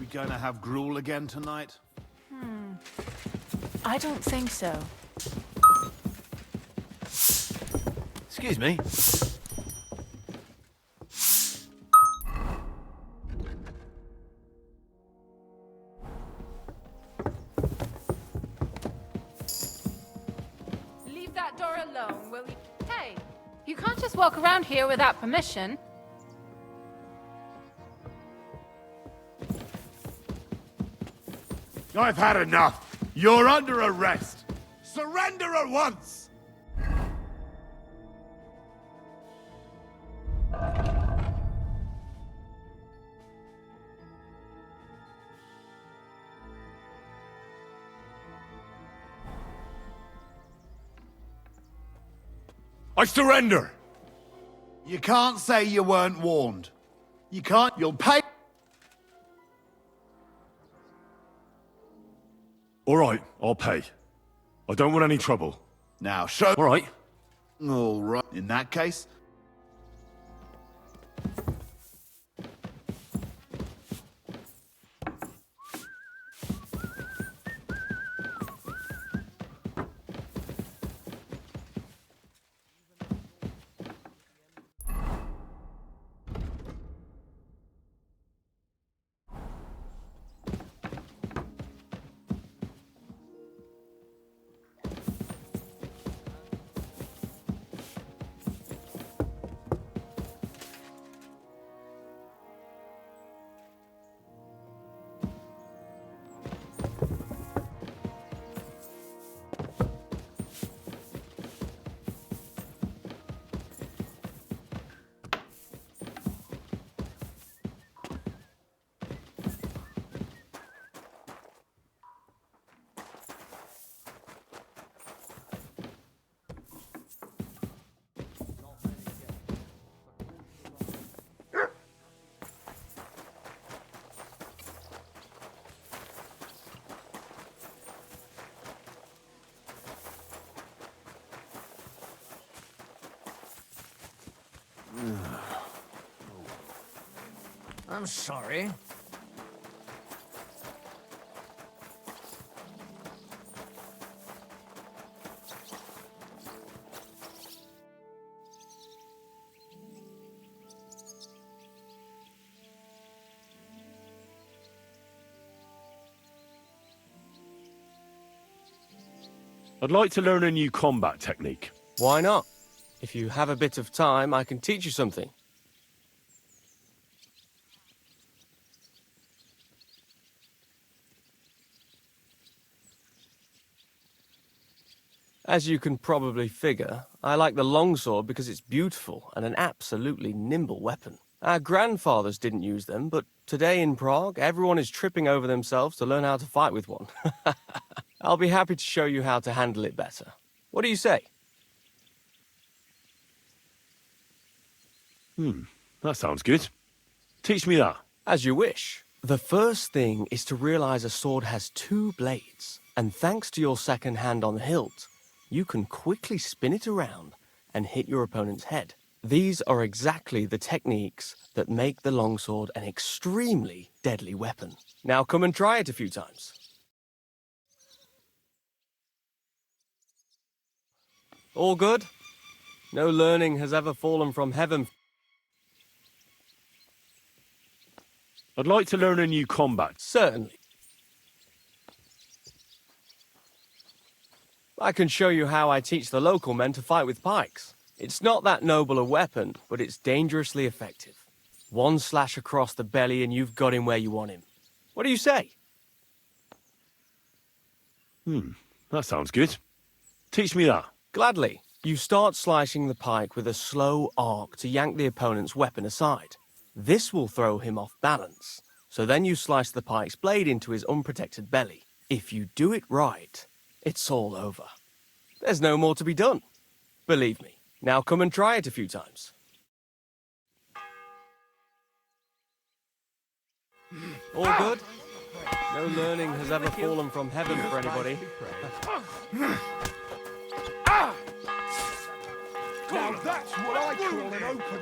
We gonna have gruel again tonight? I don't think so. Excuse me. Leave that door alone, will you? Hey, you can't just walk around here without permission. I've had enough. You're under arrest. Surrender at once! I surrender! You can't say you weren't warned. You can't. You'll pay. All right, I'll pay. I don't want any trouble. Now show. All right. All right. In that case, I'm sorry. I'd like to learn a new combat technique. Why not? If you have a bit of time, I can teach you something. As you can probably figure, I like the longsword because it's beautiful and an absolutely nimble weapon. Our grandfathers didn't use them, but today in Prague, everyone is tripping over themselves to learn how to fight with one. I'll be happy to show you how to handle it better. What do you say? That sounds good. Teach me that. As you wish. The first thing is to realize a sword has two blades, and thanks to your second hand on the hilt, you can quickly spin it around and hit your opponent's head. These are exactly the techniques that make the longsword an extremely deadly weapon. Now come and try it a few times. All good? No learning has ever fallen from heaven. I'd like to learn a new combat. Certainly. I can show you how I teach the local men to fight with pikes. It's not that noble a weapon, but it's dangerously effective. One slash across the belly and you've got him where you want him. What do you say? That sounds good. Teach me that. Gladly. You start slicing the pike with a slow arc to yank the opponent's weapon aside. This will throw him off balance. So then you slice the pike's blade into his unprotected belly. If you do it right, it's all over. There's no more to be done. Believe me. Now come and try it a few times. All good? No learning has ever fallen from heaven for anybody. Now that's what I call an opener.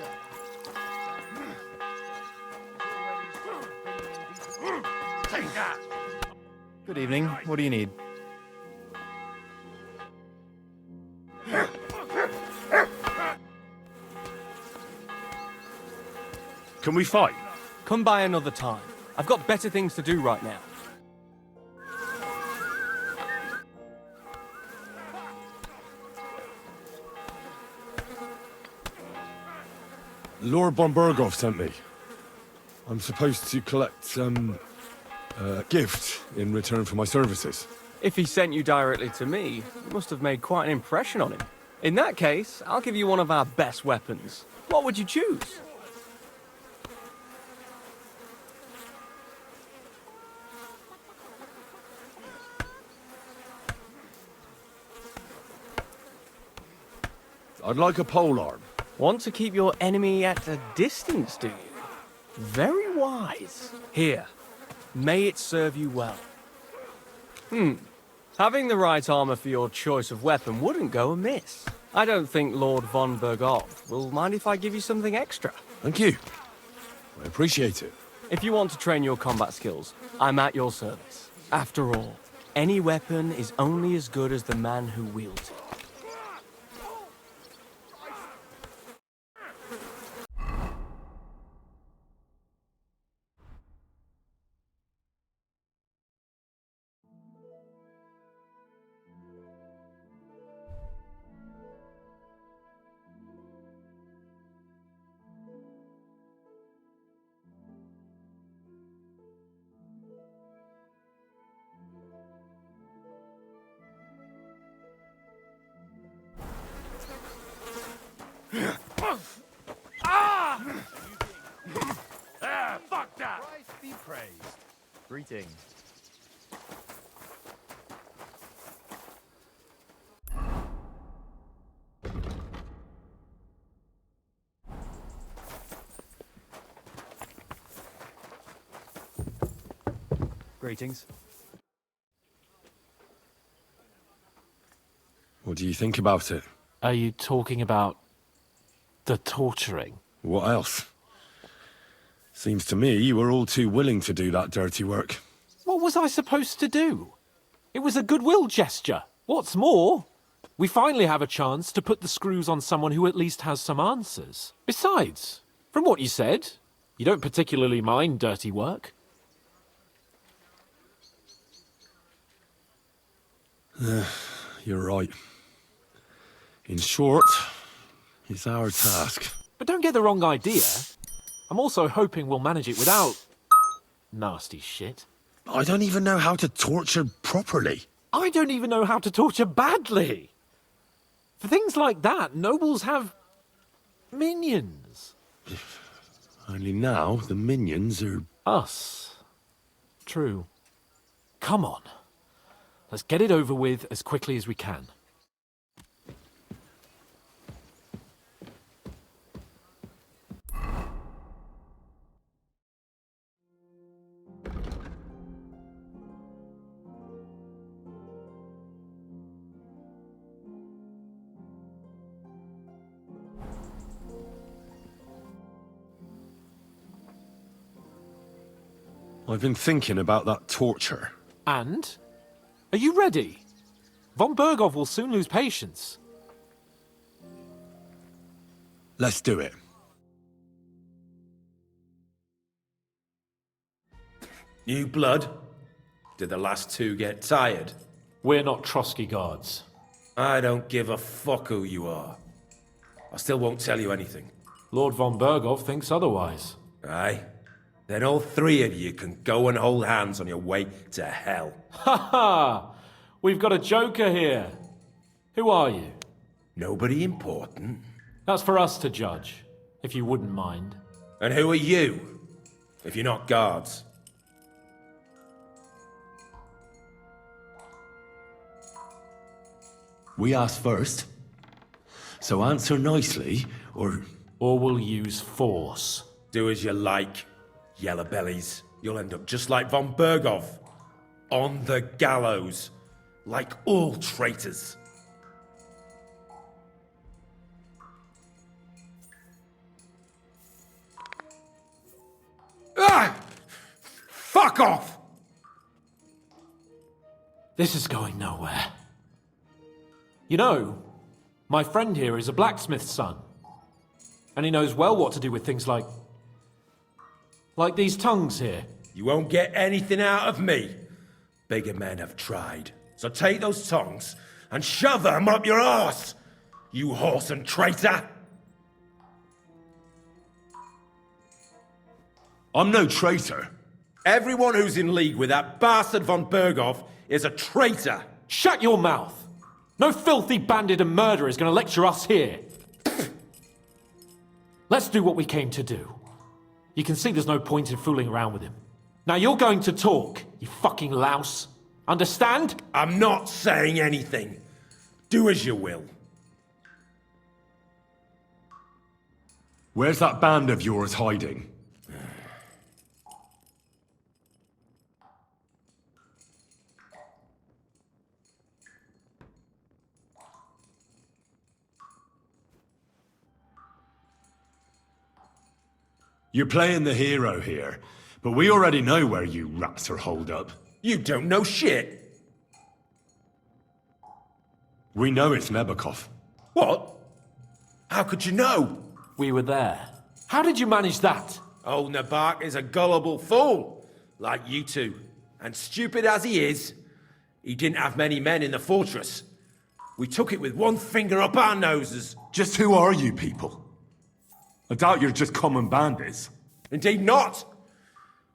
Good evening. What do you need? Can we fight? Come by another time. I've got better things to do right now. Lord von Berghoff sent me. I'm supposed to collect, a gift in return for my services. If he sent you directly to me, you must have made quite an impression on him. In that case, I'll give you one of our best weapons. What would you choose? I'd like a polearm. Want to keep your enemy at a distance, do you? Very wise. Here, may it serve you well. Having the right armor for your choice of weapon wouldn't go amiss. I don't think Lord von Berghoff will mind if I give you something extra. Thank you. I appreciate it. If you want to train your combat skills, I'm at your service. After all, any weapon is only as good as the man who wields it. Fuck that! Christ be praised. Greetings. Greetings. What do you think about it? Are you talking about the torturing? What else? Seems to me you were all too willing to do that dirty work. What was I supposed to do? It was a goodwill gesture. What's more, we finally have a chance to put the screws on someone who at least has some answers. Besides, from what you said, you don't particularly mind dirty work. You're right. In short, it's our task. But don't get the wrong idea. I'm also hoping we'll manage it without nasty shit. I don't even know how to torture properly. I don't even know how to torture badly. For things like that, nobles have minions. Only now the minions are... Us. True. Come on. Let's get it over with as quickly as we can. I've been thinking about that torture. And? Are you ready? Von Berghoff will soon lose patience. Let's do it. New blood? Did the last two get tired? We're not Trotsky guards. I don't give a fuck who you are. I still won't tell you anything. Lord von Berghoff thinks otherwise. Aye? Then all three of you can go and hold hands on your way to hell. Ha ha! We've got a joker here. Who are you? Nobody important. That's for us to judge, if you wouldn't mind. And who are you, if you're not guards? We asked first. So answer nicely, or... Or we'll use force. Do as you like, yellow bellies. You'll end up just like von Berghoff. On the gallows. Like all traitors. Ah! Fuck off! This is going nowhere. You know, my friend here is a blacksmith's son. And he knows well what to do with things like these tongues here. You won't get anything out of me. Bigger men have tried. So take those tongs and shove them up your arse, you horse and traitor! I'm no traitor. Everyone who's in league with that bastard von Berghoff is a traitor! Shut your mouth! No filthy bandit and murderer is going to lecture us here. Let's do what we came to do. You can see there's no point in fooling around with him. Now you're going to talk, you fucking louse. Understand? I'm not saying anything. Do as you will. Where's that band of yours hiding? You're playing the hero here, but we already know where you rats are holed up. You don't know shit! We know it's Nebakov. What? How could you know? We were there. How did you manage that? Old Nabak is a gullible fool, like you two. And stupid as he is, he didn't have many men in the fortress. We took it with one finger up our noses. Just who are you people? I doubt you're just common bandits. Indeed not.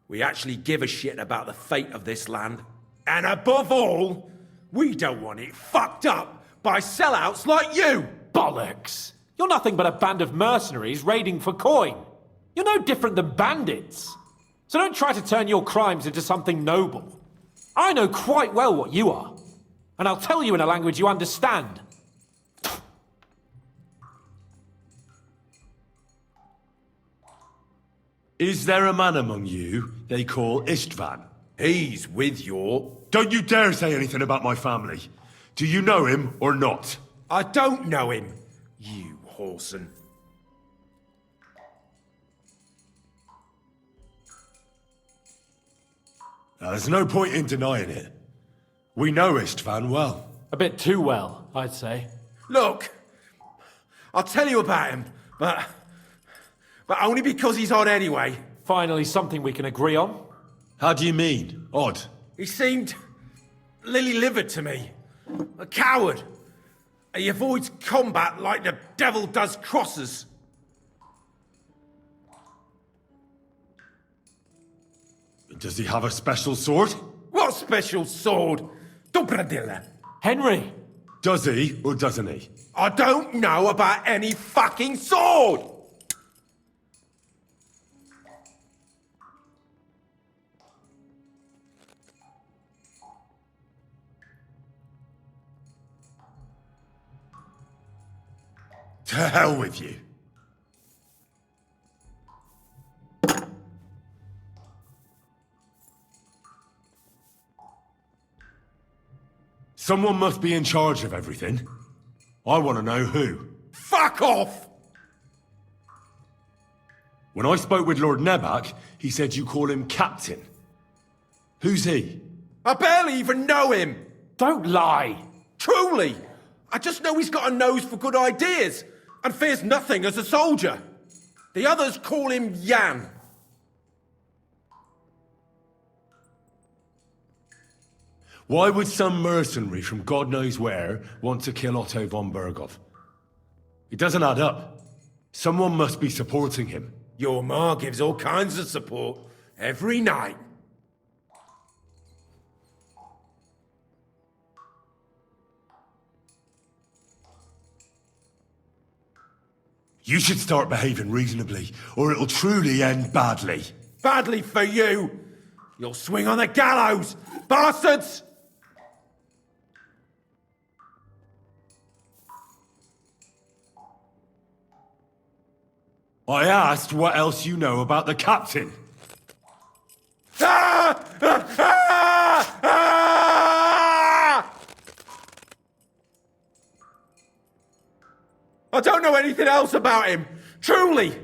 We actually give a shit about the fate of this land. And above all, we don't want it fucked up by sellouts like you! Bollocks! You're nothing but a band of mercenaries raiding for coin. You're no different than bandits. So don't try to turn your crimes into something noble. I know quite well what you are. And I'll tell you in a language you understand. Is there a man among you they call Istvan? He's with your... Don't you dare say anything about my family. Do you know him or not? I don't know him, you whoreson. There's no point in denying it. We know Istvan well. A bit too well, I'd say. Look, I'll tell you about him, but only because he's odd anyway. Finally something we can agree on. How do you mean? Odd? He seemed lily-livered to me. A coward. He avoids combat like the devil does crosses. Does he have a special sword? What special sword? Dobradilla. Henry! Does he or doesn't he? I don't know about any fucking sword! To hell with you. Someone must be in charge of everything. I want to know who. Fuck off! When I spoke with Lord Nebak, he said you call him Captain. Who's he? I barely even know him! Don't lie! Truly! I just know he's got a nose for good ideas, and fears nothing as a soldier. The others call him Jan. Why would some mercenary from God knows where want to kill Otto von Berghoff? It doesn't add up. Someone must be supporting him. Your ma gives all kinds of support every night. You should start behaving reasonably, or it'll truly end badly. Badly for you! You'll swing on the gallows, bastards! I asked what else you know about the captain. Ah! Ah! Ah! Ah! I don't know anything else about him. Truly.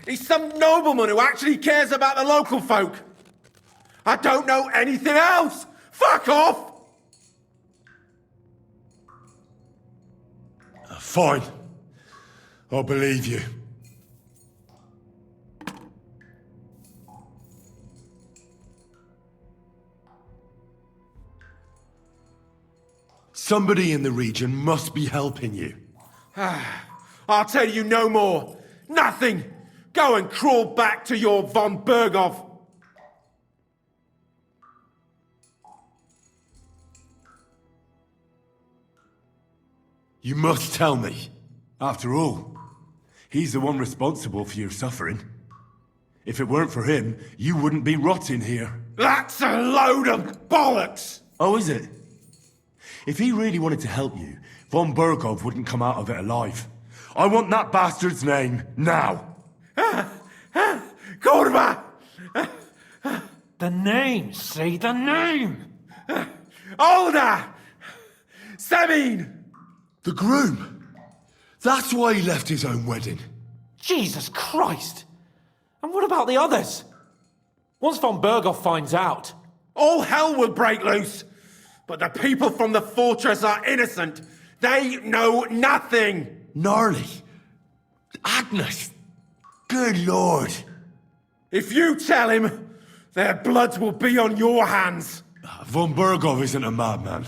He's some nobleman who actually cares about the local folk. I don't know anything else. Fuck off! Fine. I'll believe you. Somebody in the region must be helping you. I'll tell you no more. Nothing. Go and crawl back to your von Berghoff. You must tell me. After all, he's the one responsible for your suffering. If it weren't for him, you wouldn't be rotting here. That's a load of bollocks! Oh, is it? If he really wanted to help you, von Berghoff wouldn't come out of it alive. I want that bastard's name, now! Kurva! The name, say the name! Older! Semin! The groom! That's why he left his own wedding. Jesus Christ! And what about the others? Once von Berghoff finds out... All hell will break loose! But the people from the fortress are innocent! They know nothing! Gnarly. Agnes. Good lord. If you tell him, their blood will be on your hands! Von Berghoff isn't a madman.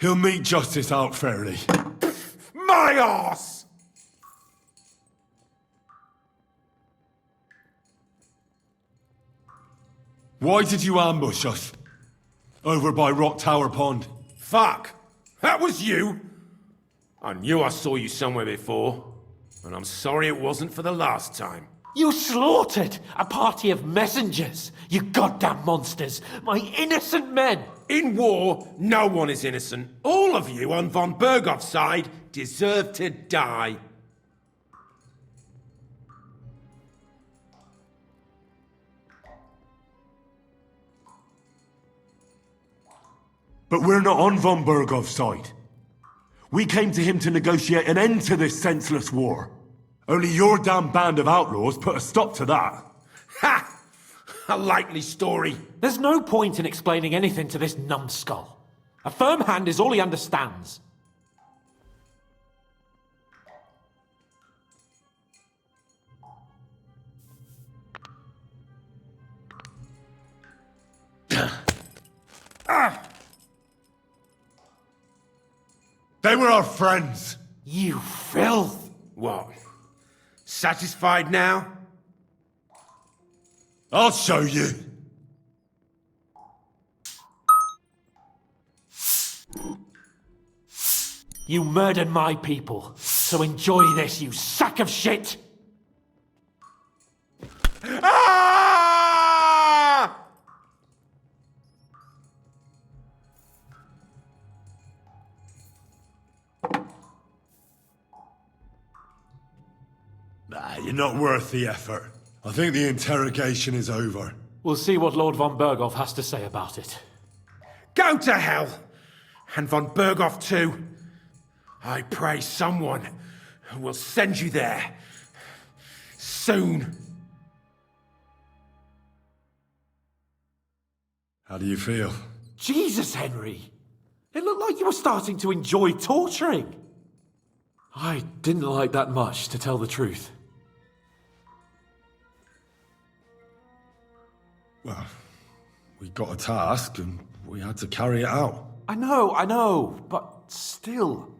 He'll meet justice out fairly. My arse! Why did you ambush us? Over by Rock Tower Pond. Fuck! That was you! I knew I saw you somewhere before, and I'm sorry it wasn't for the last time. You slaughtered a party of messengers, you goddamn monsters! My innocent men! In war, no one is innocent. All of you on von Berghoff's side deserve to die. But we're not on von Berghoff's side. We came to him to negotiate an end to this senseless war. Only your damn band of outlaws put a stop to that. Ha! A likely story. There's no point in explaining anything to this numbskull. A firm hand is all he understands. They were our friends. You filth! What? Satisfied now? I'll show you. You murdered my people, so enjoy this, you sack of shit! Ah! Nah, you're not worth the effort. I think the interrogation is over. We'll see what Lord von Berghoff has to say about it. Go to hell! And von Berghoff too. I pray someone will send you there. Soon. How do you feel? Jesus, Henry! It looked like you were starting to enjoy torturing. I didn't like that much, to tell the truth. Well, we got a task and we had to carry it out. I know, but still,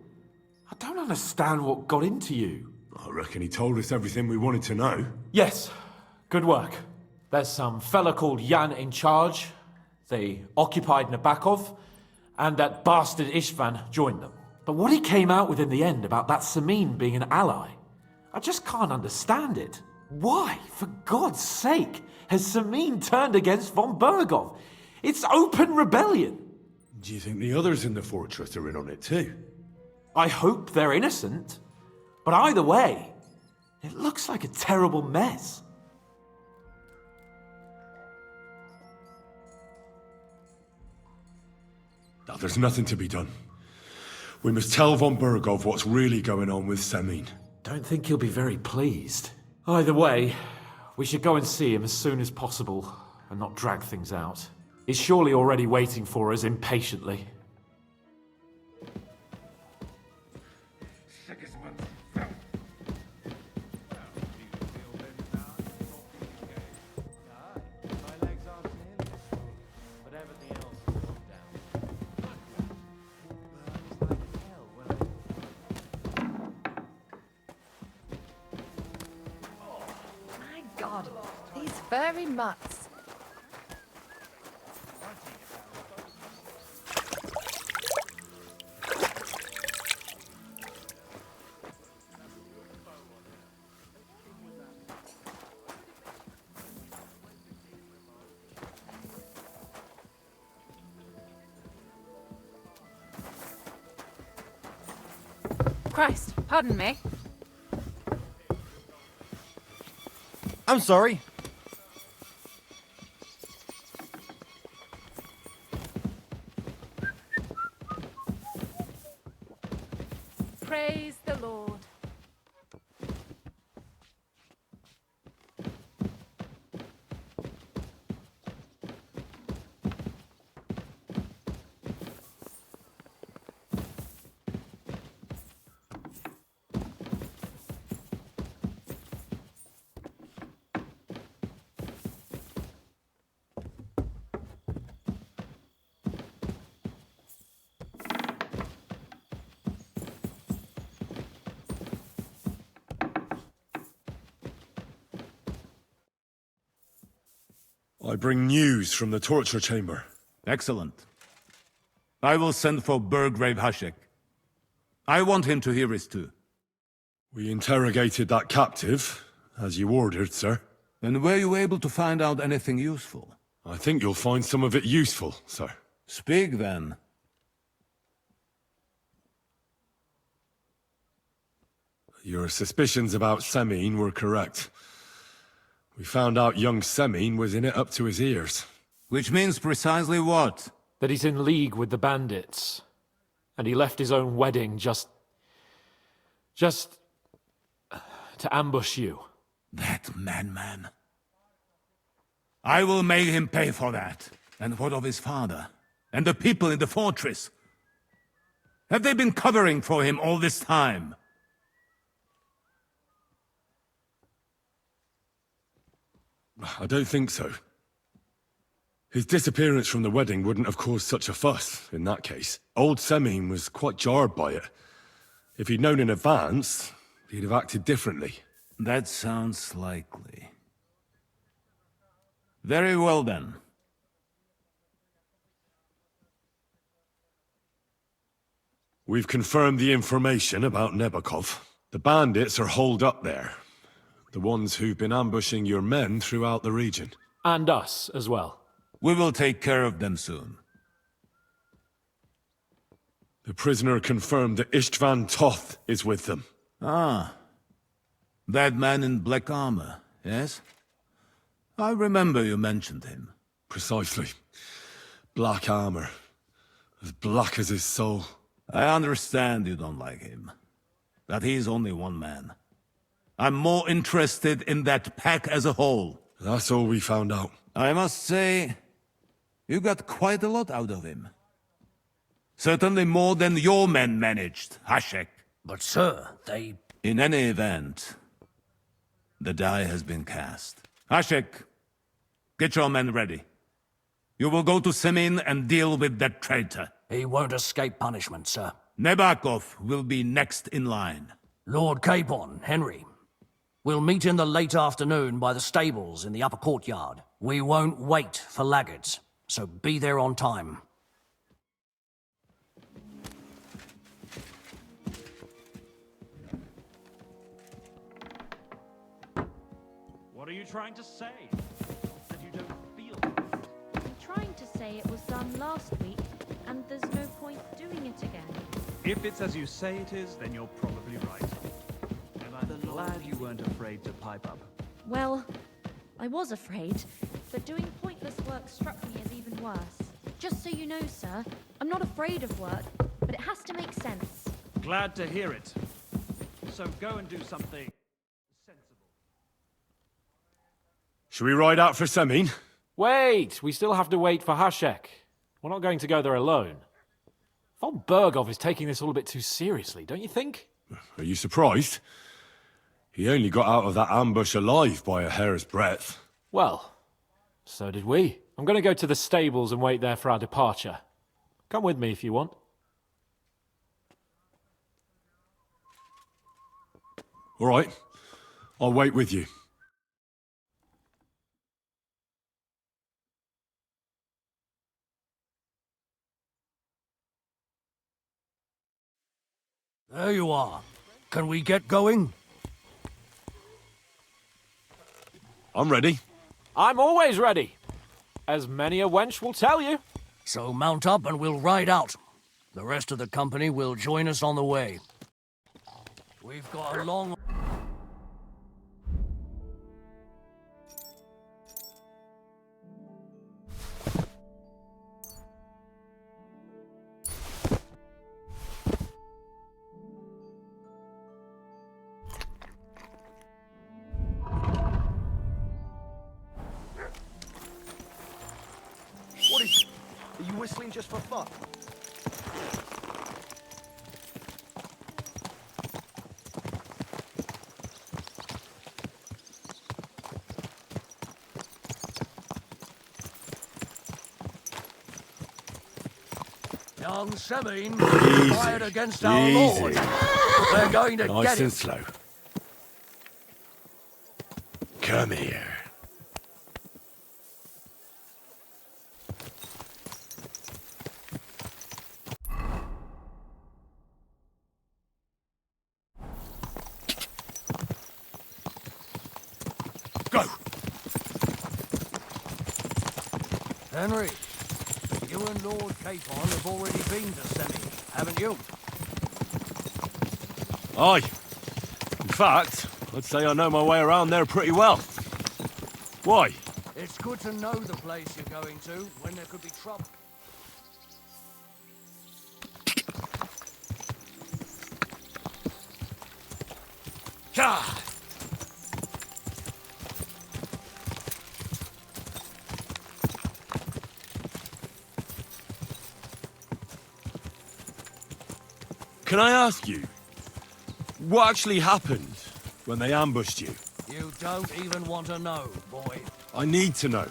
I don't understand what got into you. I reckon he told us everything we wanted to know. Yes, good work. There's some fella called Jan in charge. They occupied Nabokov, and that bastard Istvan joined them. But what he came out with in the end about that Semin being an ally, I just can't understand it. Why, for God's sake, has Semin turned against von Berghoff? It's open rebellion. Do you think the others in the fortress are in on it too? I hope they're innocent. But either way, it looks like a terrible mess. Now, there's nothing to be done. We must tell von Berghoff what's really going on with Semin. Don't think he'll be very pleased. Either way, we should go and see him as soon as possible and not drag things out. He's surely already waiting for us impatiently. My God, these furry mutts. Christ, pardon me. I'm sorry. Praise the Lord. I bring news from the torture chamber. Excellent. I will send for Burgrave Hashek. I want him to hear it too. We interrogated that captive, as you ordered, sir. And were you able to find out anything useful? I think you'll find some of it useful, sir. Speak then. Your suspicions about Semine were correct. We found out young Semine was in it up to his ears. Which means precisely what? That he's in league with the bandits. And he left his own wedding just to ambush you. That madman. I will make him pay for that. And what of his father? And the people in the fortress? Have they been covering for him all this time? I don't think so. His disappearance from the wedding wouldn't have caused such a fuss, in that case. Old Semine was quite jarred by it. If he'd known in advance, he'd have acted differently. That sounds likely. Very well then. We've confirmed the information about Nebakov. The bandits are holed up there. The ones who've been ambushing your men throughout the region. And us as well. We will take care of them soon. The prisoner confirmed that Istvan Toth is with them. Ah. That man in black armor, yes? I remember you mentioned him. Precisely. Black armor. As black as his soul. I understand you don't like him. But he's only one man. I'm more interested in that pack as a whole. That's all we found out. I must say, you got quite a lot out of him. Certainly more than your men managed, Hashek. But sir, they... In any event, the die has been cast. Hashek, get your men ready. You will go to Semine and deal with that traitor. He won't escape punishment, sir. Nebakov will be next in line. Lord Capon, Henry. We'll meet in the late afternoon by the stables in the upper courtyard. We won't wait for laggards, so be there on time. What are you trying to say? That you don't feel I'm trying to say it was done last week, and there's no point doing it again. If it's as you say it is, then you're probably right. And I'm glad you weren't afraid to pipe up. Well, I was afraid, but doing pointless work struck me as even worse. Just so you know, sir, I'm not afraid of work, but it has to make sense. Glad to hear it. So go and do something sensible. Should we ride out for Semine? Wait! We still have to wait for Hashek. We're not going to go there alone. Von Bergov is taking this all a bit too seriously, don't you think? Are you surprised? He only got out of that ambush alive by a hair's breadth. Well, so did we. I'm going to go to the stables and wait there for our departure. Come with me if you want. All right. I'll wait with you. There you are. Can we get going? I'm ready. I'm always ready. As many a wench will tell you. So mount up and we'll ride out. The rest of the company will join us on the way. We've got a long... Are you whistling just for fun? Young Sabine fired against our Lord. They're going to Nice get him. and slow. Come here. Go! Henry, you and Lord Capon have already been to Semi, haven't you? Aye. In fact, I'd say I know my way around there pretty well. Why? It's good to know the place you're going to when there could be trouble. Yeah! Can I ask you, what actually happened when they ambushed you? You don't even want to know, boy. I need to know.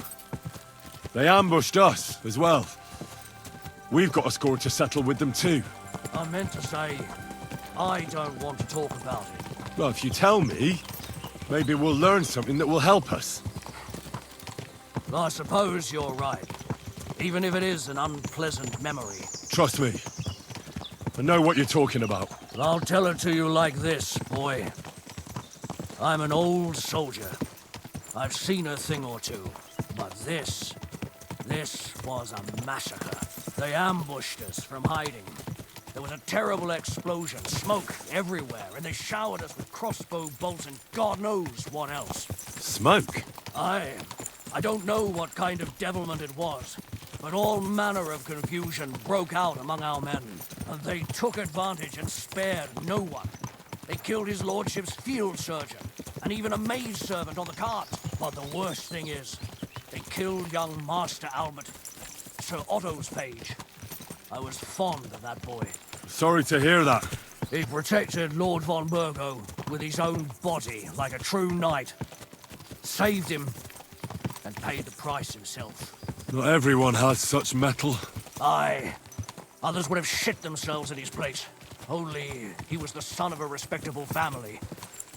They ambushed us as well. We've got a score to settle with them too. I meant to say, I don't want to talk about it. Well, if you tell me, maybe we'll learn something that will help us. I suppose you're right. Even if it is an unpleasant memory. Trust me. I know what you're talking about. I'll tell it to you like this, boy. I'm an old soldier. I've seen a thing or two. But this was a massacre. They ambushed us from hiding. There was a terrible explosion, smoke everywhere, and they showered us with crossbow bolts and God knows what else. Smoke? I don't know what kind of devilment it was, but all manner of confusion broke out among our men, and they took advantage and spared no one. They killed his lordship's field surgeon, and even a maidservant on the cart. But the worst thing is, they killed young Master Albert, Sir Otto's page. I was fond of that boy. Sorry to hear that. He protected Lord von Burgo with his own body like a true knight. Saved him, and paid the price himself. Not everyone has such mettle. Aye. Others would have shit themselves at his place. Only he was the son of a respectable family.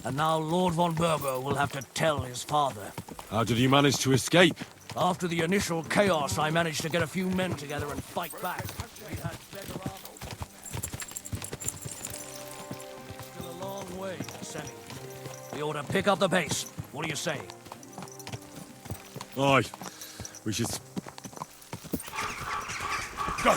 And now Lord von Burgo will have to tell his father. How did you manage to escape? After the initial chaos, I managed to get a few men together and fight back. We had better armor. Still a long way to Semi. We ought to pick up the pace. What do you say? Aye. We should... Go!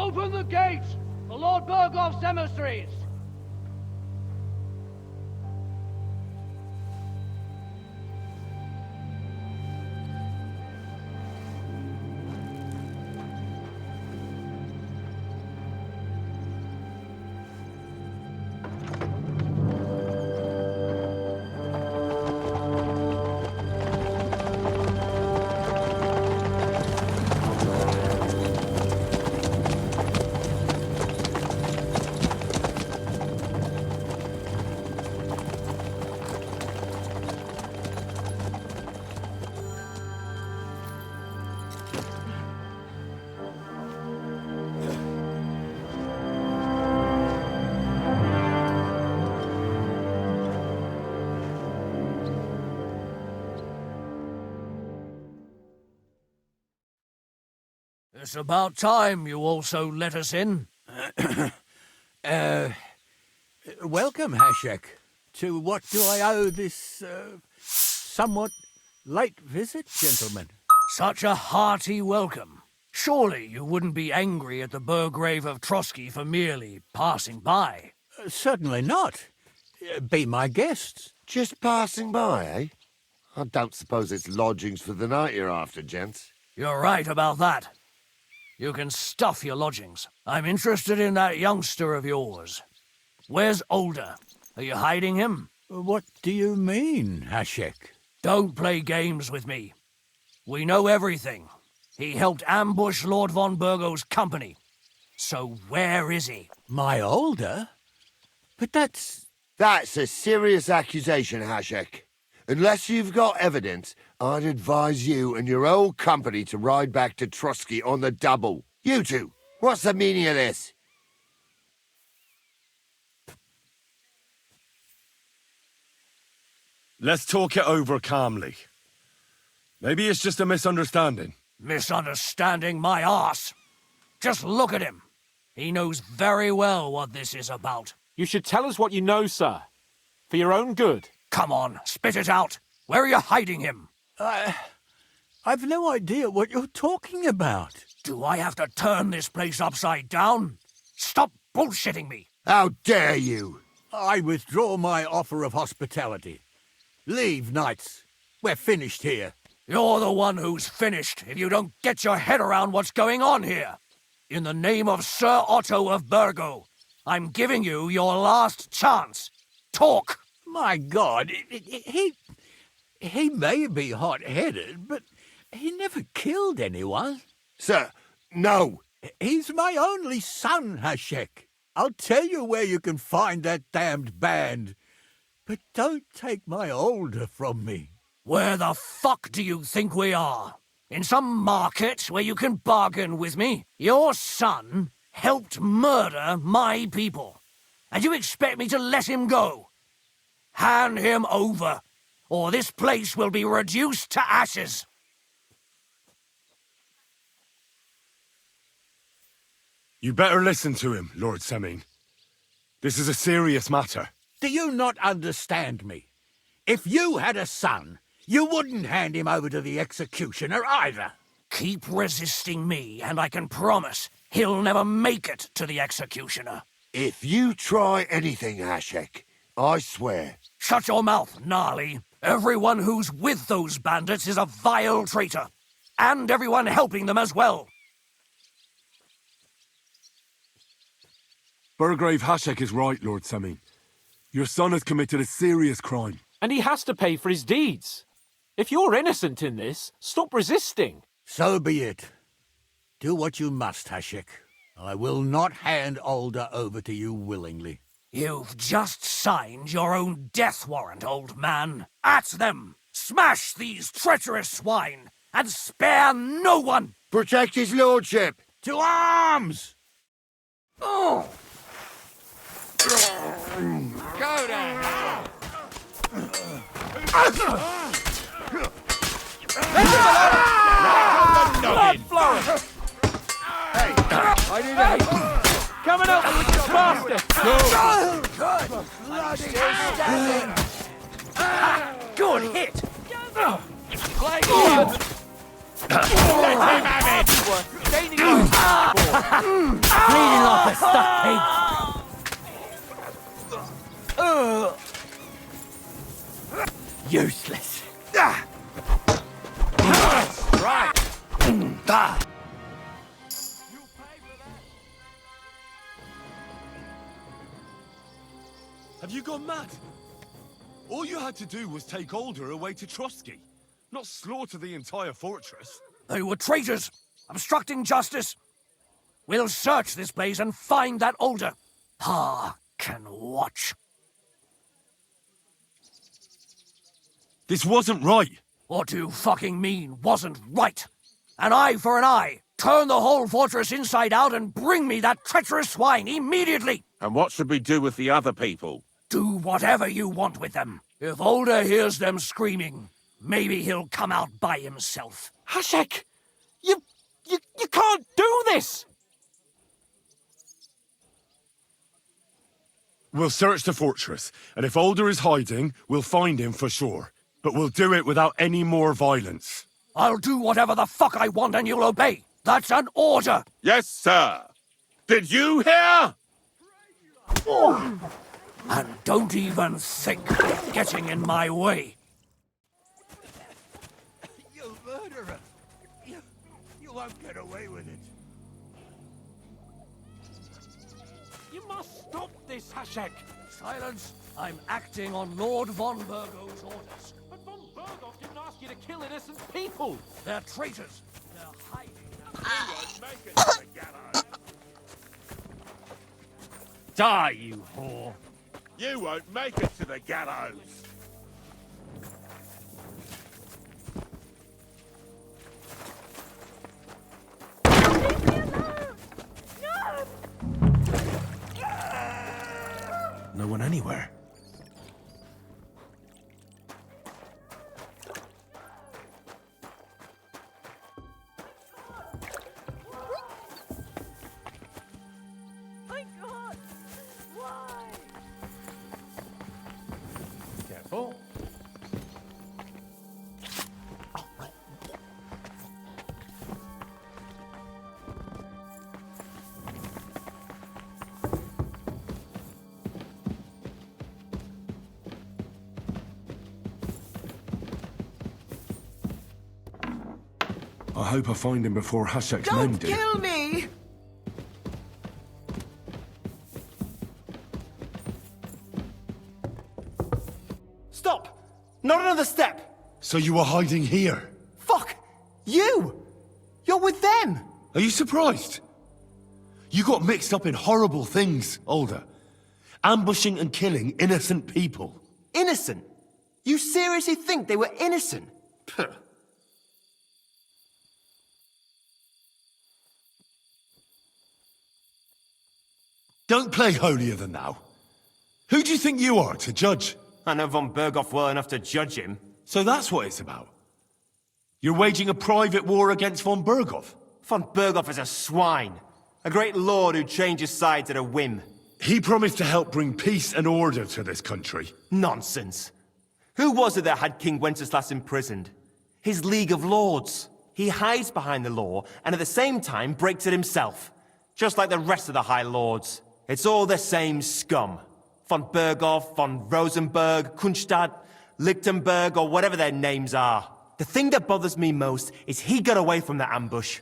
Open the gates for Lord Burgoff's emissaries! It's about time you also let us in. Welcome, Hashek. To what do I owe this, somewhat late visit, gentlemen? Such a hearty welcome. Surely you wouldn't be angry at the Burgrave of Trotsky for merely passing by? Certainly not. Be my guests. Just passing by, eh? I don't suppose it's lodgings for the night you're after, gents. You're right about that. You can stuff your lodgings. I'm interested in that youngster of yours. Where's Older? Are you hiding him? What do you mean, Hashek? Don't play games with me. We know everything. He helped ambush Lord von Burgo's company. So where is he? My Older? But that's... That's a serious accusation, Hashek. Unless you've got evidence, I'd advise you and your old company to ride back to Trotsky on the double. You two, what's the meaning of this? Let's talk it over calmly. Maybe it's just a misunderstanding. Misunderstanding my arse. Just look at him. He knows very well what this is about. You should tell us what you know, sir. For your own good. Come on, spit it out. Where are you hiding him? I've no idea what you're talking about. Do I have to turn this place upside down? Stop bullshitting me. How dare you? I withdraw my offer of hospitality. Leave, knights. We're finished here. You're the one who's finished if you don't get your head around what's going on here. In the name of Sir Otto of Burgo, I'm giving you your last chance. Talk! My God, he may be hot-headed, but he never killed anyone. Sir, no. He's my only son, Hashek. I'll tell you where you can find that damned band. But don't take my Older from me. Where the fuck do you think we are? In some market where you can bargain with me? Your son helped murder my people. And you expect me to let him go? Hand him over, or this place will be reduced to ashes. You better listen to him, Lord Semin. This is a serious matter. Do you not understand me? If you had a son, you wouldn't hand him over to the executioner either. Keep resisting me, and I can promise he'll never make it to the executioner. If you try anything, Hashek, I swear. Shut your mouth, Gnarly. Everyone who's with those bandits is a vile traitor. And everyone helping them as well. Burgrave Hashek is right, Lord Semin. Your son has committed a serious crime. And he has to pay for his deeds. If you're innocent in this, stop resisting. So be it. Do what you must, Hashek. I will not hand Older over to you willingly. You've just signed your own death warrant, old man. At them! Smash these treacherous swine, and spare no one! Protect his lordship! To arms! Oh! Go down! Blood flowing! Hey, I need a Coming up faster! Good! I'm still standing! Good hit! Play good! Let him have it! Gaining Bleeding off a stuck pig! Useless. Right. Have you gone mad? All you had to do was take Alder away to Trotsky, not slaughter the entire fortress. They were traitors, obstructing justice. We'll search this place and find that Alder. Pa can watch. This wasn't right. What do you fucking mean, wasn't right? An eye for an eye. Turn the whole fortress inside out and bring me that treacherous swine immediately. And what should we do with the other people? Do whatever you want with them. If Alder hears them screaming, maybe he'll come out by himself. Hashek! You can't do this! We'll search the fortress, and if Alder is hiding, we'll find him for sure. But we'll do it without any more violence. I'll do whatever the fuck I want and you'll obey. That's an order. Yes, sir. Did you hear? And don't even think of getting in my way. You murderer! You won't get away with it. You must stop this, Hashek! Silence! I'm acting on Lord von Burgo's orders. But von Burgov didn't ask you to kill innocent people! They're traitors. They're hiding. Die, you whore! You won't make it to the gallows! No one anywhere. My God! Why? Careful. I hope I find him before Hashek's men do. Don't kill me! Stop! Not another step! So you were hiding here? Fuck! You! You're with them! Are you surprised? You got mixed up in horrible things, Alder. Ambushing and killing innocent people. Innocent? You seriously think they were innocent? Puh. Don't play holier than thou. Who do you think you are to judge? I know von Burgov well enough to judge him. So that's what it's about. You're waging a private war against von Burgov. Von Burgov is a swine. A great lord who changes sides at a whim. He promised to help bring peace and order to this country. Nonsense. Who was it that had King Wenceslas imprisoned? His League of Lords. He hides behind the law and at the same time breaks it himself. Just like the rest of the High Lords. It's all the same scum. Von Burgov, von Rosenberg, Kunstadt, Lichtenberg, or whatever their names are. The thing that bothers me most is he got away from the ambush.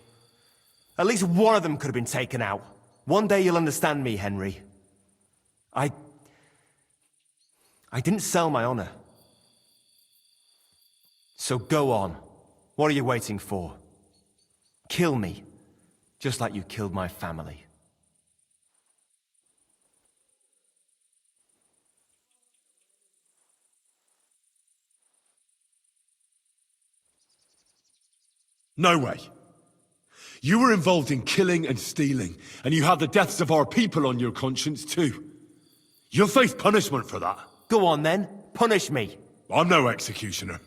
At least one of them could have been taken out. One day you'll understand me, Henry. I didn't sell my honor. So go on. What are you waiting for? Kill me, just like you killed my family. No way. You were involved in killing and stealing, and you have the deaths of our people on your conscience too. You'll face punishment for that. Go on then, punish me. I'm no executioner.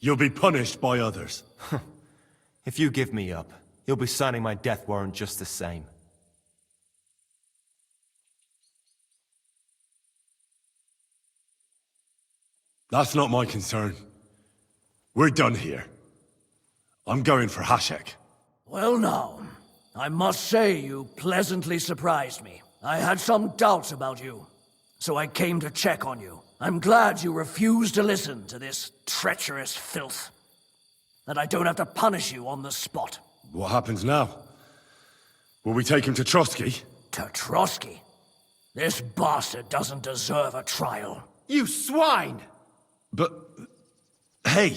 You'll be punished by others. If you give me up, you'll be signing my death warrant just the same. That's not my concern. We're done here. I'm going for Hashek. Well now, I must say you pleasantly surprised me. I had some doubts about you, so I came to check on you. I'm glad you refused to listen to this treacherous filth. That I don't have to punish you on the spot. What happens now? Will we take him to Trotsky? To Trotsky? This bastard doesn't deserve a trial. You swine! But... hey!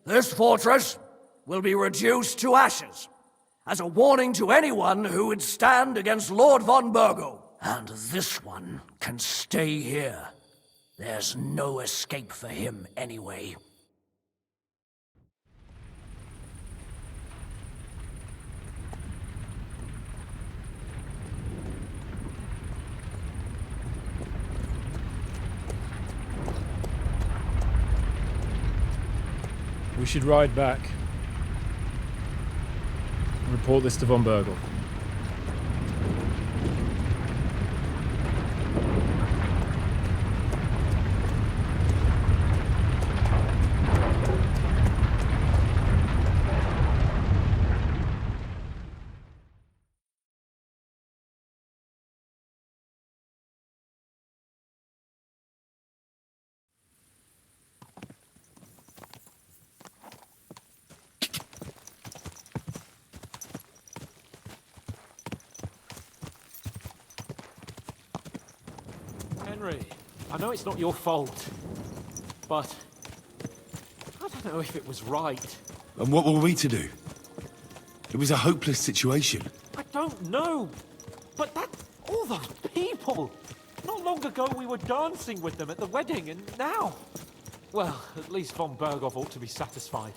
This fortress will be reduced to ashes, as a warning to anyone who would stand against Lord von Burgo. And this one can stay here. There's no escape for him anyway. We should ride back. Report this to von Burgle. Henry, I know it's not your fault, but I don't know if it was right. And what were we to do? It was a hopeless situation. I don't know, but all those people. Not long ago we were dancing with them at the wedding, and now... Well, at least von Burgov ought to be satisfied.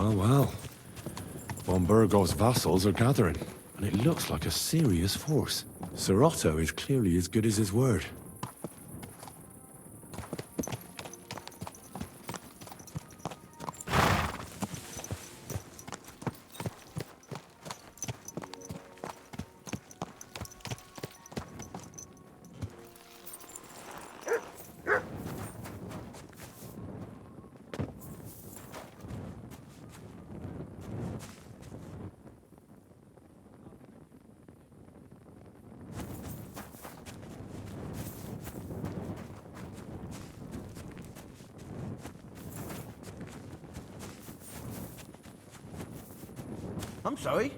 Well. Von Burgov's vassals are gathering, and it looks like a serious force. Sir Otto is clearly as good as his word. I'm sorry.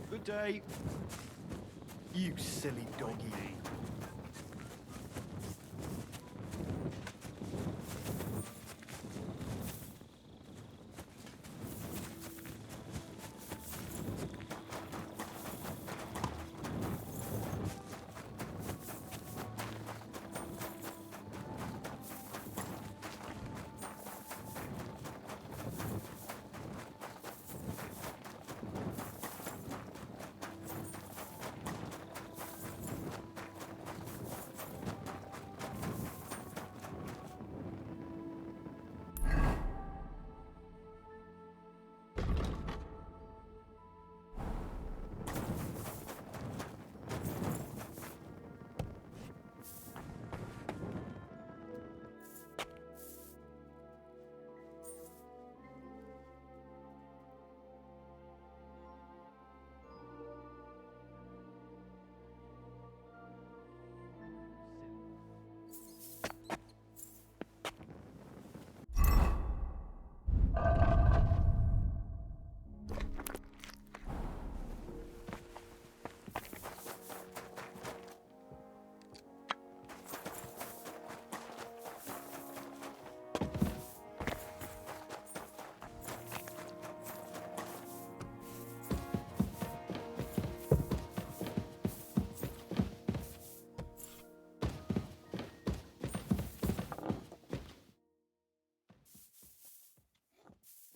Good day. You silly doggy.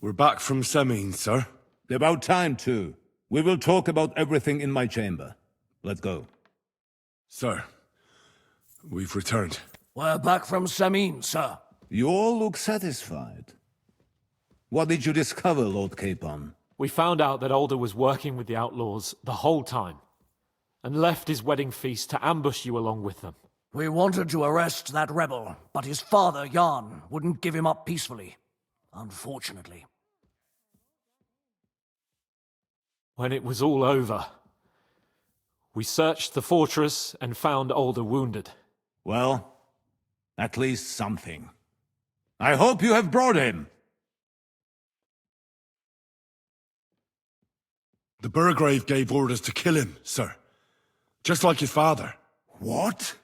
We're back from Semin, sir. About time, too. We will talk about everything in my chamber. Let's go. Sir, we've returned. We're back from Semin, sir. You all look satisfied. What did you discover, Lord Capon? We found out that Alder was working with the outlaws the whole time, and left his wedding feast to ambush you along with them. We wanted to arrest that rebel, but his father, Jan, wouldn't give him up peacefully. Unfortunately. When it was all over, we searched the fortress and found Alder wounded. Well, at least something. I hope you have brought him. The Burgrave gave orders to kill him, sir. Just like his father. What?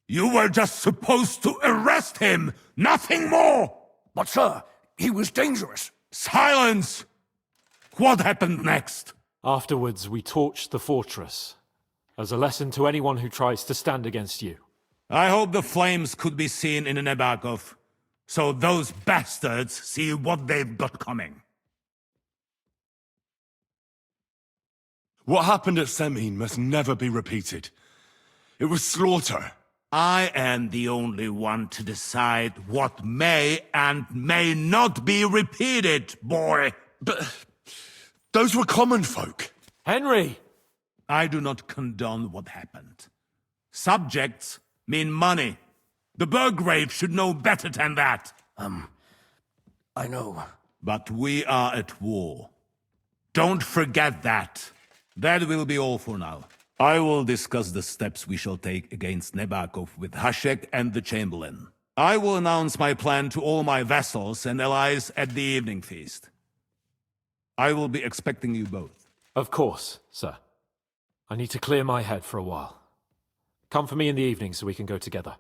You were just supposed to arrest him, nothing more! But sir, he was dangerous. Silence! What happened next? Afterwards, we torched the fortress, as a lesson to anyone who tries to stand against you. I hope the flames could be seen in Nebakov, so those bastards see what they've got coming. What happened at Semin must never be repeated. It was slaughter. I am the only one to decide what may and may not be repeated, boy. But those were common folk. Henry! I do not condone what happened. Subjects mean money. The Burgrave should know better than that. I know. But we are at war. Don't forget that. That will be all for now. I will discuss the steps we shall take against Nebakov with Hashek and the Chamberlain. I will announce my plan to all my vassals and allies at the evening feast. I will be expecting you both. Of course, sir. I need to clear my head for a while. Come for me in the evening so we can go together.